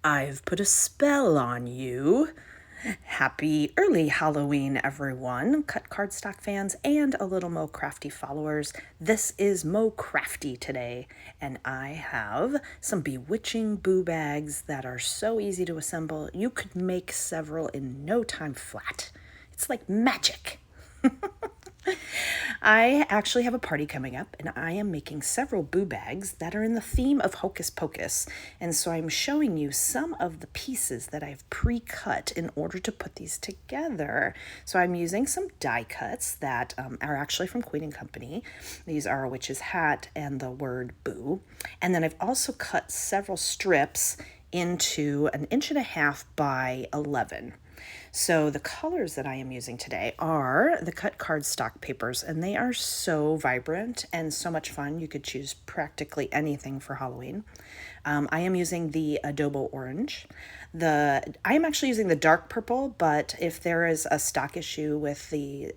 I've put a spell on you. Happy early Halloween, everyone, Cut Cardstock fans and a little Mo Crafty followers. This is Mo Crafty today, and I have some bewitching boo bags that are so easy to assemble. You could make several in no time flat. It's like magic. I actually have a party coming up, and I am making several boo bags that are in the theme of Hocus Pocus. And so I'm showing you some of the pieces that I've pre-cut in order to put these together. So I'm using some die cuts that are actually from Queen and Company. These are a witch's hat and the word boo. And then I've also cut several strips into 1.5 inches by 11. So the colors that I am using today are the cut cardstock papers, and they are so vibrant and so much fun. You could choose practically anything for Halloween. I am using the adobo orange. I am actually using the dark purple, but if there is a stock issue with the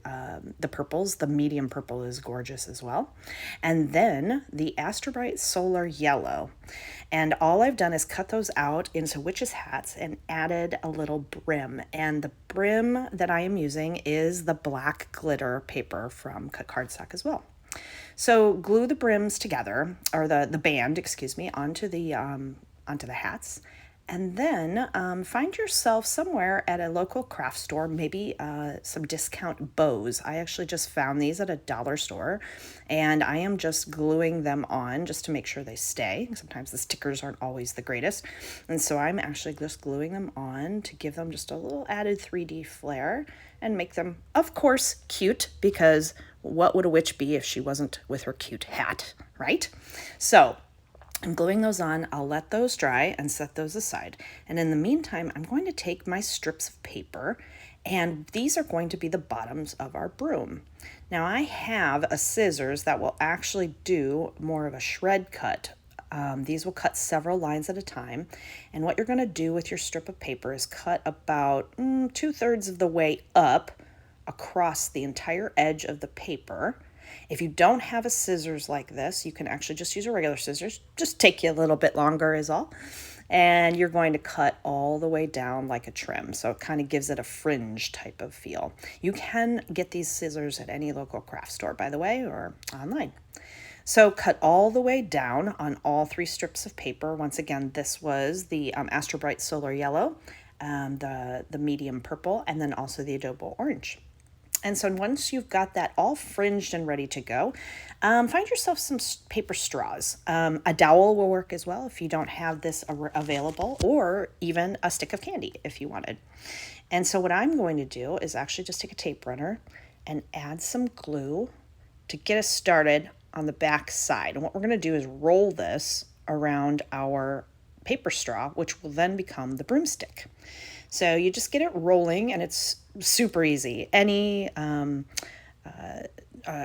purples, the medium purple is gorgeous as well. And then the Astrobrite Solar Yellow. And all I've done is cut those out into witches' hats and added a little brim. And the brim that I am using is the black glitter paper from Cut Cardstock as well. So glue the brims together, or the band, excuse me, onto the hats. And then find yourself somewhere at a local craft store, maybe some discount bows. I actually just found these at a dollar store, and I am just gluing them on just to make sure they stay. Sometimes the stickers aren't always the greatest. And so I'm actually just gluing them on to give them just a little added 3D flair and make them, of course, cute, because what would a witch be if she wasn't with her cute hat, right? So I'm gluing those on. I'll let those dry and set those aside. And in the meantime, I'm going to take my strips of paper, and these are going to be the bottoms of our broom. Now I have a scissors that will actually do more of a shred cut. These will cut several lines at a time. And what you're going to do with your strip of paper is cut about 2/3 of the way up across the entire edge of the paper. If you don't have a scissors like this, you can actually just use a regular scissors. Just take you a little bit longer is all. And you're going to cut all the way down like a trim. So it kind of gives it a fringe type of feel. You can get these scissors at any local craft store, by the way, or online. So cut all the way down on all 3 strips of paper. Once again, this was the Astrobrite Solar Yellow, the medium purple, and then also the adobo orange. And so once you've got that all fringed and ready to go, find yourself some paper straws. A dowel will work as well if you don't have this available, or even a stick of candy if you wanted. And so what I'm going to do is actually just take a tape runner and add some glue to get us started on the back side. And what we're going to do is roll this around our paper straw, which will then become the broomstick. So you just get it rolling, and it's super easy. Any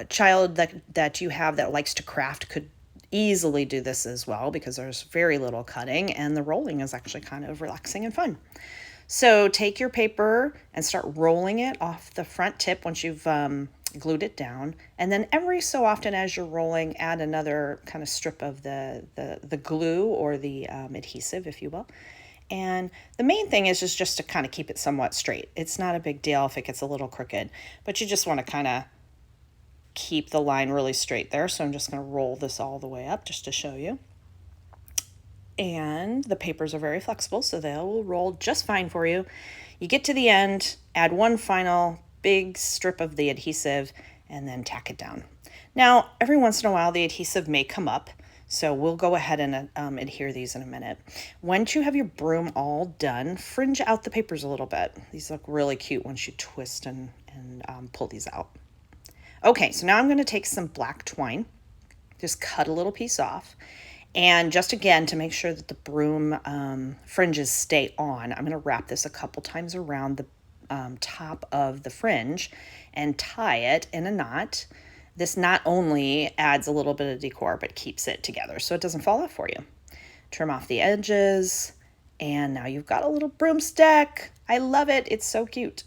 child that you have that likes to craft could easily do this as well, because there's very little cutting, and the rolling is actually kind of relaxing and fun. So take your paper and start rolling it off the front tip once you've glued it down, and then every so often as you're rolling, add another kind of strip of the glue or the adhesive, if you will. And the main thing is just to kind of keep it somewhat straight. It's not a big deal if it gets a little crooked, but you just want to kind of keep the line really straight there. So I'm just going to roll this all the way up just to show you. And the papers are very flexible, so they will roll just fine for you. You get to the end, add one final big strip of the adhesive, and then tack it down. Now, every once in a while, the adhesive may come up, so we'll go ahead and adhere these in a minute. Once you have your broom all done, fringe out the papers a little bit. These look really cute once you twist and pull these out. Okay, so now I'm going to take some black twine, just cut a little piece off, and just again to make sure that the broom fringes stay on, I'm going to wrap this a couple times around the top of the fringe and tie it in a knot. This not only adds a little bit of decor, but keeps it together so it doesn't fall off for you. Trim off the edges, and now you've got a little broomstick. I love it. It's so cute.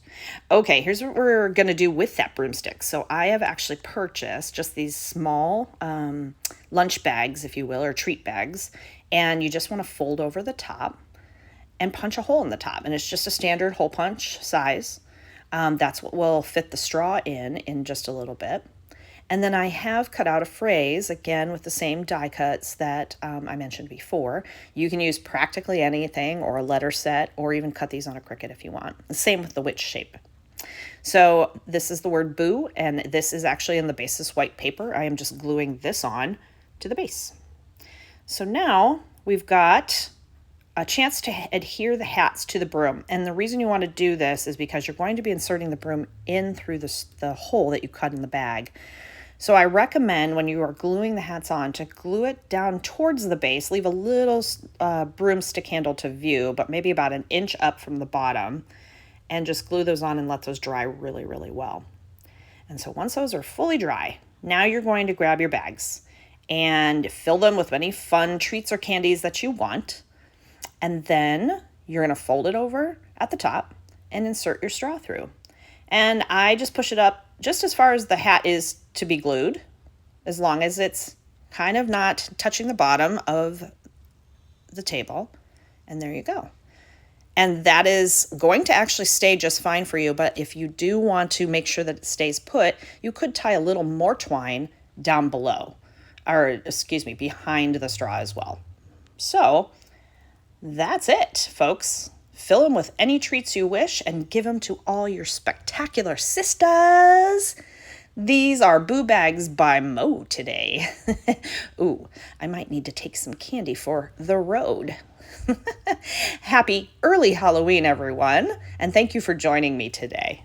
Okay, here's what we're going to do with that broomstick. So I have actually purchased just these small lunch bags, if you will, or treat bags, and you just want to fold over the top. and punch a hole in the top. And it's just a standard hole punch size. That's what will fit the straw in just a little bit. And then I have cut out a phrase, again, with the same die cuts that I mentioned before. You can use practically anything or a letter set, or even cut these on a Cricut if you want. The same with the witch shape. So this is the word boo, and this is actually in the basis white paper. I am just gluing this on to the base. So now we've got a chance to adhere the hats to the broom. And the reason you want to do this is because you're going to be inserting the broom in through the hole that you cut in the bag. So I recommend when you are gluing the hats on to glue it down towards the base, leave a little broomstick handle to view, but maybe about an inch up from the bottom, and just glue those on and let those dry really, really well. And so once those are fully dry, now you're going to grab your bags and fill them with any fun treats or candies that you want. And then you're going to fold it over at the top and insert your straw through. And I just push it up just as far as the hat is to be glued, as long as it's kind of not touching the bottom of the table. And there you go. And that is going to actually stay just fine for you. But if you do want to make sure that it stays put, you could tie a little more twine down below, or excuse me, behind the straw as well. So that's it, folks. Fill them with any treats you wish and give them to all your spectacular sisters. These are Boo Bags by Mo today. Ooh, I might need to take some candy for the road. Happy early Halloween, everyone, and thank you for joining me today.